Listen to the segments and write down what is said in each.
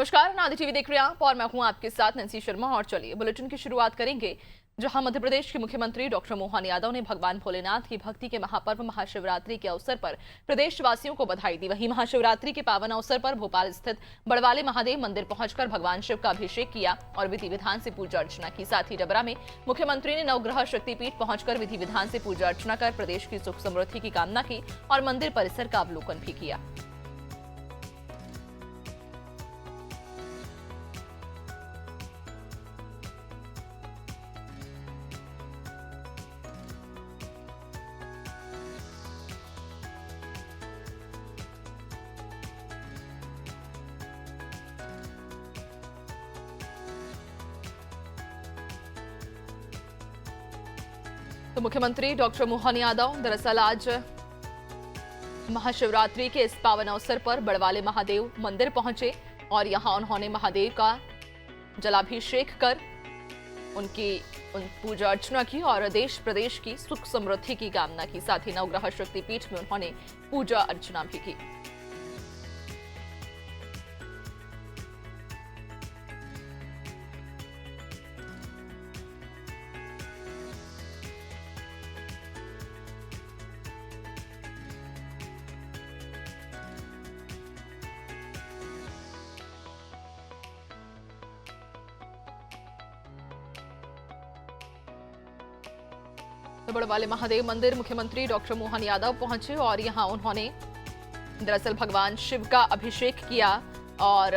नमस्कार, नादी टीवी देख रहे हैं आप और मैं हूं आपके साथ नैन्सी शर्मा। और चलिए बुलेटिन की शुरुआत करेंगे, जहां मध्य प्रदेश के मुख्यमंत्री डॉक्टर मोहन यादव ने भगवान भोलेनाथ की भक्ति के महापर्व महाशिवरात्रि के अवसर पर प्रदेशवासियों को बधाई दी। वहीं महाशिवरात्रि के पावन अवसर पर भोपाल स्थित बड़वाले महादेव मंदिर पहुंचकर भगवान शिव का अभिषेक किया और विधि विधान से पूजा अर्चना की। साथ ही डबरा में मुख्यमंत्री ने नवग्रह शक्तिपीठ पहुंचकर विधि विधान से पूजा अर्चना कर प्रदेश की सुख समृद्धि की कामना की और मंदिर परिसर का अवलोकन भी किया। तो मुख्यमंत्री डॉक्टर मोहन यादव दरअसल आज महाशिवरात्रि के इस पावन अवसर पर बड़वाले महादेव मंदिर पहुंचे और यहां उन्होंने महादेव का जलाभिषेक कर उनकी पूजा अर्चना की और देश प्रदेश की सुख समृद्धि की कामना की। साथ ही नवग्रह शक्तिपीठ में उन्होंने पूजा अर्चना भी की। तो बड़वाले महादेव मंदिर मुख्यमंत्री डॉक्टर मोहन यादव पहुंचे और यहां उन्होंने दरअसल भगवान शिव का अभिषेक किया और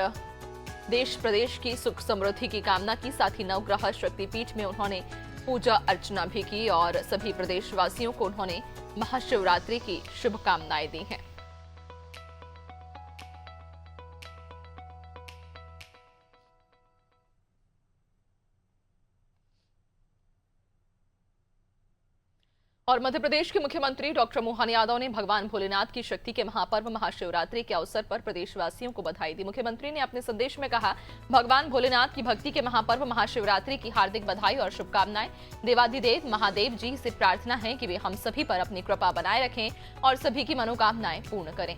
देश प्रदेश की सुख समृद्धि की कामना की। साथ ही नवग्रह शक्तिपीठ में उन्होंने पूजा अर्चना भी की और सभी प्रदेशवासियों को उन्होंने महाशिवरात्रि की शुभकामनाएं दी हैं। और मध्य प्रदेश के मुख्यमंत्री डॉक्टर मोहन यादव ने भगवान भोलेनाथ की शक्ति के महापर्व महाशिवरात्रि के अवसर पर प्रदेशवासियों को बधाई दी। मुख्यमंत्री ने अपने संदेश में कहा, भगवान भोलेनाथ की भक्ति के महापर्व महाशिवरात्रि की हार्दिक बधाई और शुभकामनाएं। देवाधिदेव महादेव जी से प्रार्थना है कि वे हम सभी पर अपनी कृपा बनाए रखें और सभी की मनोकामनाएं पूर्ण करें।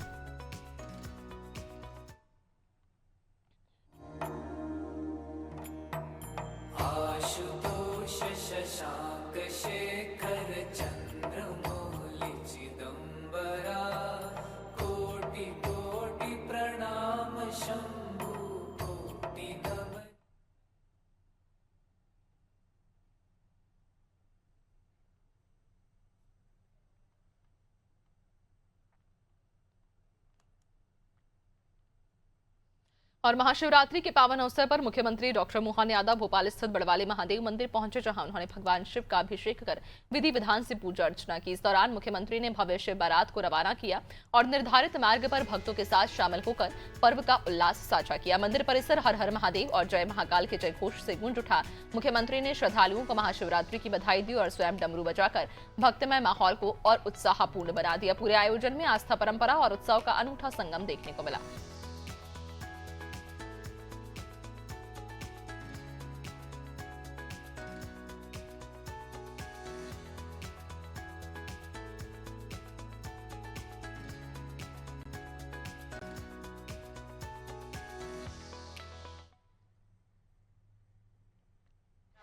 और महाशिवरात्रि के पावन अवसर पर मुख्यमंत्री डॉक्टर मोहन यादव भोपाल स्थित बड़वाले महादेव मंदिर पहुंचे, जहां उन्होंने भगवान शिव का अभिषेक कर विधि विधान से पूजा अर्चना की। इस दौरान मुख्यमंत्री ने भव्य शिव बारात को रवाना किया और निर्धारित मार्ग पर भक्तों के साथ शामिल होकर पर्व का उल्लास साझा किया। मंदिर परिसर हर हर महादेव और जय महाकाल के जयघोष से गूंज उठा। मुख्यमंत्री ने श्रद्धालुओं को महाशिवरात्रि की बधाई दी और स्वयं डमरू बजाकर भक्तमय माहौल को और उत्साहपूर्ण बना दिया। पूरे आयोजन में आस्था, परंपरा और उत्सव का अनूठा संगम देखने को मिला।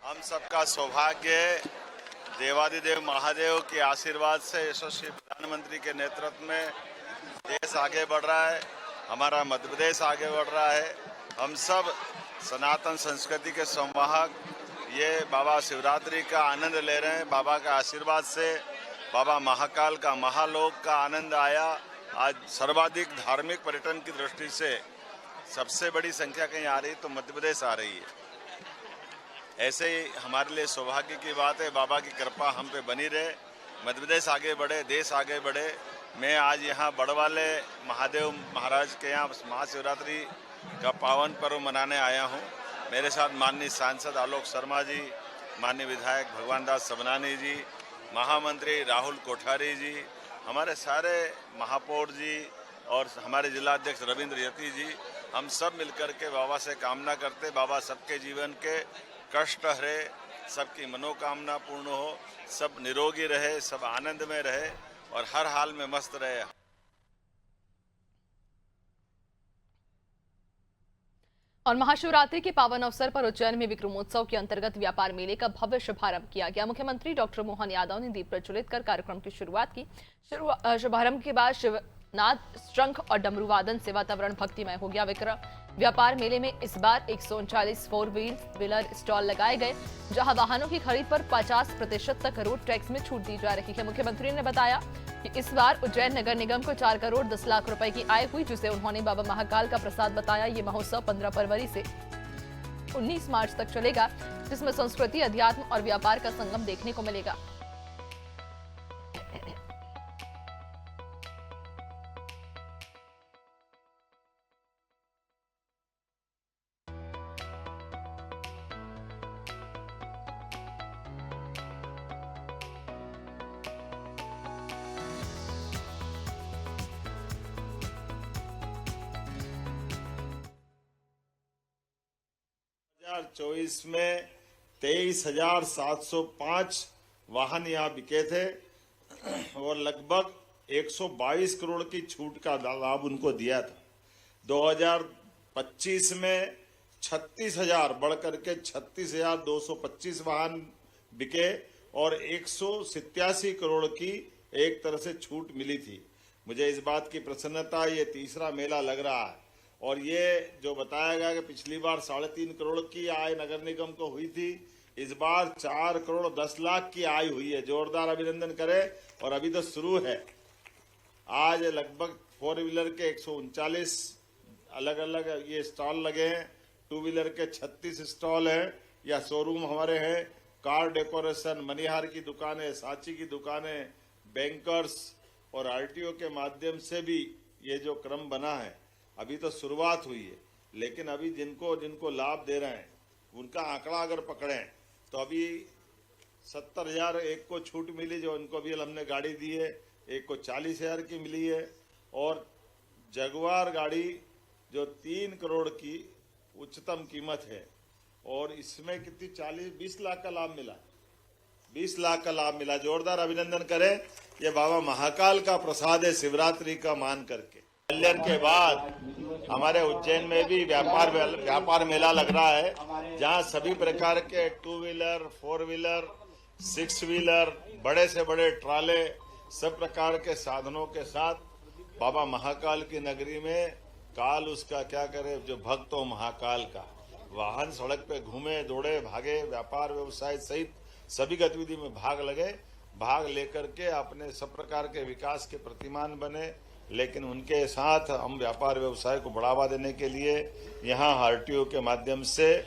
हम सबका सौभाग्य है, देवाधिदेव महादेव के आशीर्वाद से यशस्वी प्रधानमंत्री के नेतृत्व में देश आगे बढ़ रहा है, हमारा मध्य प्रदेश आगे बढ़ रहा है। हम सब सनातन संस्कृति के संवाहक ये बाबा शिवरात्रि का आनंद ले रहे हैं। बाबा का आशीर्वाद से बाबा महाकाल का महालोक का आनंद आया। आज सर्वाधिक धार्मिक पर्यटन की दृष्टि से सबसे बड़ी संख्या कहीं आ रही तो मध्य प्रदेश आ रही है। ऐसे ही हमारे लिए सौभाग्य की बात है, बाबा की कृपा हम पे बनी रहे, मध्य प्रदेश आगे बढ़े, देश आगे बढ़े। मैं आज यहाँ बड़वाले महादेव महाराज के यहाँ महाशिवरात्रि का पावन पर्व मनाने आया हूँ। मेरे साथ माननीय सांसद आलोक शर्मा जी, माननीय विधायक भगवान दास सबनानी जी, महामंत्री राहुल कोठारी जी, हमारे सारे महापौर जी और हमारे जिलाध्यक्ष रविंद्र यति जी, हम सब मिलकर के बाबा से कामना करते, बाबा सबके जीवन के कष्ट हरे, सबकी मनोकामना पूर्ण हो, सब निरोगी रहे, सब आनंद में रहे और हर हाल में मस्त रहे। और महाशिवरात्रि के पावन अवसर पर उज्जैन में विक्रमोत्सव के अंतर्गत व्यापार मेले का भव्य शुभारंभ किया गया। मुख्यमंत्री डॉक्टर मोहन यादव ने दीप प्रज्वलित कर कार्यक्रम की शुरुआत की। शुभारंभ के बाद शिवनाद, शंख और डमरू वादन से वातावरण भक्तिमय हो गया। व्यापार मेले में इस बार 139 फोर व्हीलर स्टॉल लगाए गए, जहां वाहनों की खरीद पर 50% तक रोड टैक्स में छूट दी जा रही है। मुख्यमंत्री ने बताया कि इस बार उज्जैन नगर निगम को 4 करोड़ 10 लाख रुपए की आय हुई, जिसे उन्होंने बाबा महाकाल का प्रसाद बताया। ये महोत्सव 15 फरवरी से 19 मार्च तक चलेगा, जिसमें संस्कृति, अध्यात्म और व्यापार का संगम देखने को मिलेगा। हजार 24 में 23,705 वाहन यहाँ बिके थे और लगभग 122 करोड़ की छूट का लाभ उनको दिया था। 2025 में 36,000 बढ़ करके 36,225 वाहन बिके और 187 करोड़ की एक तरह से छूट मिली थी। मुझे इस बात की प्रसन्नता, ये तीसरा मेला लग रहा है और ये जो बताया गया कि पिछली बार 3.5 करोड़ की आय नगर निगम को हुई थी, इस बार 4 करोड़ 10 लाख की आय हुई है। जोरदार अभिनंदन करें। और अभी तो शुरू है। आज लगभग 4 व्हीलर के 139 अलग अलग ये स्टॉल लगे हैं, 2 व्हीलर के 36 स्टॉल हैं या शोरूम हमारे हैं। कार डेकोरेशन, मनिहार की दुकानें, सांची की दुकानें, बैंकर्स और आरटीओ के माध्यम से भी ये जो क्रम बना है, अभी तो शुरुआत हुई है, लेकिन अभी जिनको जिनको लाभ दे रहे हैं उनका आंकड़ा अगर पकड़ें तो अभी 70,000 एक को छूट मिली, जो उनको भी हमने गाड़ी दी है। एक को 40,000 की मिली है और जगुआर गाड़ी जो 3 करोड़ की उच्चतम कीमत है और इसमें कितनी 20 लाख का लाभ मिला, 20 लाख का लाभ मिला। जोरदार अभिनंदन करें। ये बाबा महाकाल का प्रसाद है शिवरात्रि का मान करके। कल्याण के बाद हमारे उज्जैन में भी व्यापार मेला लग रहा है, जहां सभी प्रकार के 2 व्हीलर, 4 व्हीलर, 6 व्हीलर, बड़े से बड़े ट्राले, सब प्रकार के साधनों के साथ बाबा महाकाल की नगरी में काल उसका क्या करे जो भक्त हो महाकाल का। वाहन सड़क पे घूमे, दौड़े, भागे, व्यापार व्यवसाय सहित सभी गतिविधि में भाग लेकर के अपने सब प्रकार के विकास के प्रतिमान बने। लेकिन उनके साथ हम व्यापार व्यवसाय को बढ़ावा देने के लिए यहाँ आरटीओ के माध्यम से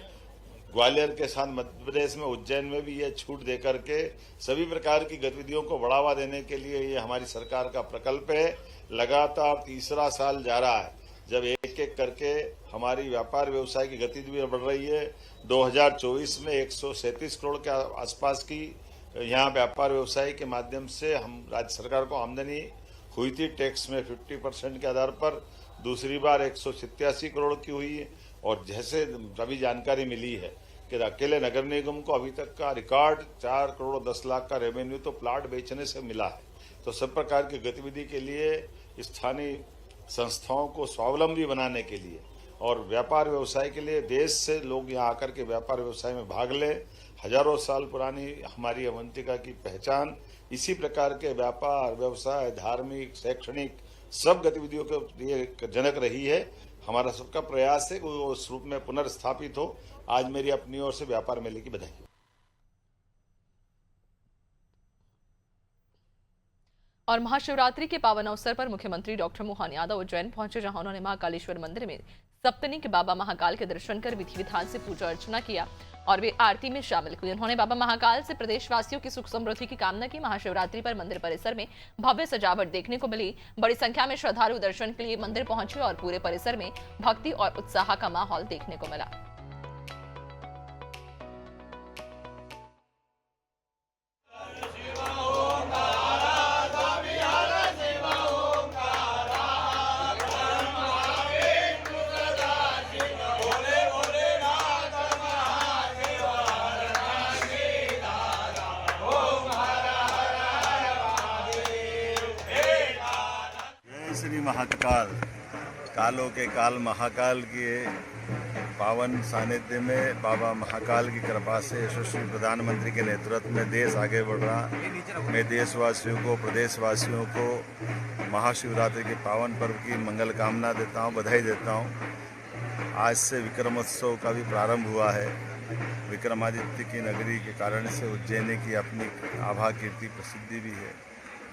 ग्वालियर के साथ मध्य प्रदेश में उज्जैन में भी ये छूट देकर के सभी प्रकार की गतिविधियों को बढ़ावा देने के लिए ये हमारी सरकार का प्रकल्प है। लगातार तीसरा साल जा रहा है जब एक एक करके हमारी व्यापार व्यवसाय की गतिविधि बढ़ रही है। 2024 में 137 करोड़ के आसपास की यहाँ व्यापार व्यवसाय के माध्यम से हम राज्य सरकार को आमदनी हुई थी टैक्स में 50% के आधार पर। दूसरी बार 187 करोड़ की हुई है और जैसे अभी जानकारी मिली है कि अकेले नगर निगम को अभी तक का रिकॉर्ड 4 करोड़ 10 लाख का रेवेन्यू तो प्लाट बेचने से मिला है। तो सब प्रकार की गतिविधि के लिए स्थानीय संस्थाओं को स्वावलंबी बनाने के लिए और व्यापार व्यवसाय के लिए देश से लोग यहाँ आकर के व्यापार व्यवसाय में भाग लें। हजारों साल पुरानी हमारी अवंतिका की पहचान इसी प्रकार के व्यापार व्यवसाय, धार्मिक, शैक्षणिक सब गतिविधियों के लिए जनक रही है। हमारा सबका प्रयास है कि वो उस रूप में पुनर्स्थापित हो। आज मेरी अपनी ओर से व्यापार मेले की बधाई। और महाशिवरात्रि के पावन अवसर पर मुख्यमंत्री डॉक्टर मोहन यादव उज्जैन पहुंचे, जहां उन्होंने महाकालेश्वर मंदिर में सप्तनिक बाबा महाकाल के दर्शन कर विधि विधान से पूजा अर्चना किया और वे आरती में शामिल हुए। उन्होंने बाबा महाकाल से प्रदेशवासियों की सुख समृद्धि की कामना की। महाशिवरात्रि पर मंदिर परिसर में भव्य सजावट देखने को मिली। बड़ी संख्या में श्रद्धालु दर्शन के लिए मंदिर पहुंचे और पूरे परिसर में भक्ति और उत्साह का माहौल देखने को मिला। श्री महाकाल, कालों के काल महाकाल की पावन सानिध्य में बाबा महाकाल की कृपा से यशस्वी प्रधानमंत्री के नेतृत्व में देश आगे बढ़ रहा। मैं देशवासियों को, प्रदेशवासियों को महाशिवरात्रि के पावन पर्व की मंगल कामना देता हूँ, बधाई देता हूँ। आज से विक्रमोत्सव का भी प्रारंभ हुआ है। विक्रमादित्य की नगरी के कारण से उज्जैनी की अपनी आभा कीर्ति प्रसिद्धि भी है।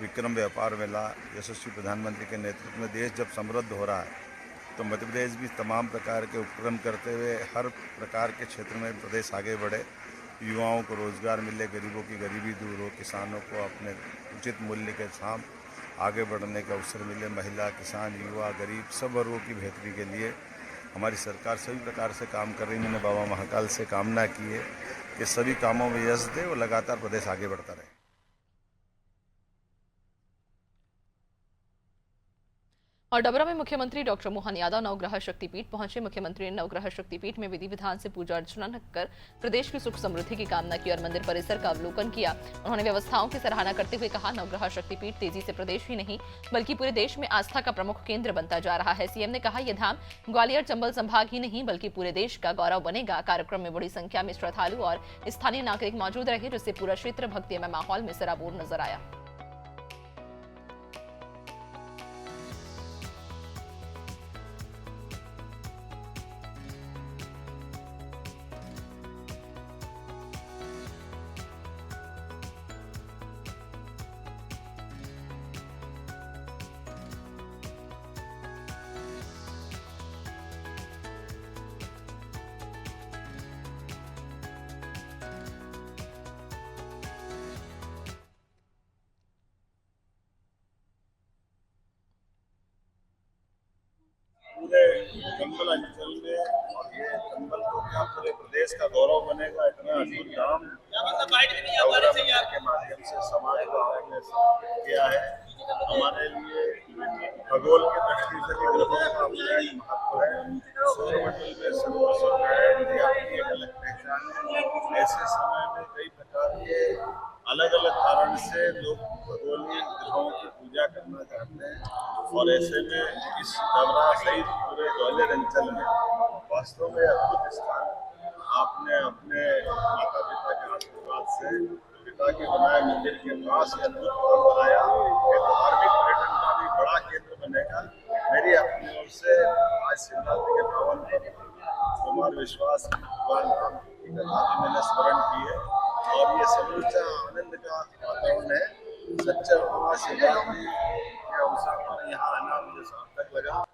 विक्रम व्यापार मेला यशस्वी प्रधानमंत्री के नेतृत्व में देश जब समृद्ध हो रहा है तो मध्य प्रदेश भी तमाम प्रकार के उपक्रम करते हुए हर प्रकार के क्षेत्र में प्रदेश आगे बढ़े, युवाओं को रोजगार मिले, गरीबों की गरीबी दूर हो, किसानों को अपने उचित मूल्य के साथ आगे बढ़ने का अवसर मिले, महिला, किसान, युवा, गरीब सब वर्गों की बेहतरी के लिए हमारी सरकार सभी प्रकार से काम कर रही है। मैंने बाबा महाकाल से कामना की है कि सभी कामों में यश दे और लगातार प्रदेश आगे बढ़ता रहे। और डबरा में मुख्यमंत्री डॉक्टर मोहन यादव नवग्रह शक्तिपीठ पहुंचे। मुख्यमंत्री ने नवग्रह शक्तिपीठ में विधि विधान से पूजा अर्चना कर प्रदेश की सुख समृद्धि की कामना की और मंदिर परिसर का अवलोकन किया। उन्होंने व्यवस्थाओं की सराहना करते हुए कहा, नवग्रह शक्तिपीठ तेजी से प्रदेश ही नहीं बल्कि पूरे देश में आस्था का प्रमुख केंद्र बनता जा रहा है। सीएम ने कहा, यह धाम ग्वालियर चंबल संभाग ही नहीं बल्कि पूरे देश का गौरव बनेगा। कार्यक्रम में बड़ी संख्या में श्रद्धालु और स्थानीय नागरिक मौजूद रहे, जिससे पूरा क्षेत्र भक्तिमय माहौल में सराबोर नजर आया। पूरे चंबल अंचल में और ये चंबल को क्या पूरे प्रदेश का गौरव बनेगा। इतना अद्भुत काम के माध्यम से समाज को आपने स्थापित किया है। हमारे लिए खगोल की दृष्टि से भी ग्रहों का अपना एक महत्व है। सौरमंडल में सर्वस्व है, इनकी अपनी एक अलग पहचान है। ऐसे समय में कई प्रकार के अलग अलग कारण से लोग खगोलीय ग्रहों की पूजा करना चाहते हैं और ऐसे में इस डबरा सहित पूरे ग्वालियर अंचल में वास्तव में अद्भुत स्थान आपने अपने माता पिता के आशीर्वाद से पिता के बनाए मंदिर के पास अद्भुत भवन बनाया। ये धार्मिक पर्यटन का भी बड़ा केंद्र बनेगा। मेरी अपनी ओर से आज शिवरात्रि के पावन पर कुमार विश्वास भगवान राम की कथा भी मैंने स्मरण की है और ये समूचा आनंद का वातावरण है। सच्चा शिवरात्रि के अवसर पर यहाँ आना मुझे सार्थक लगा।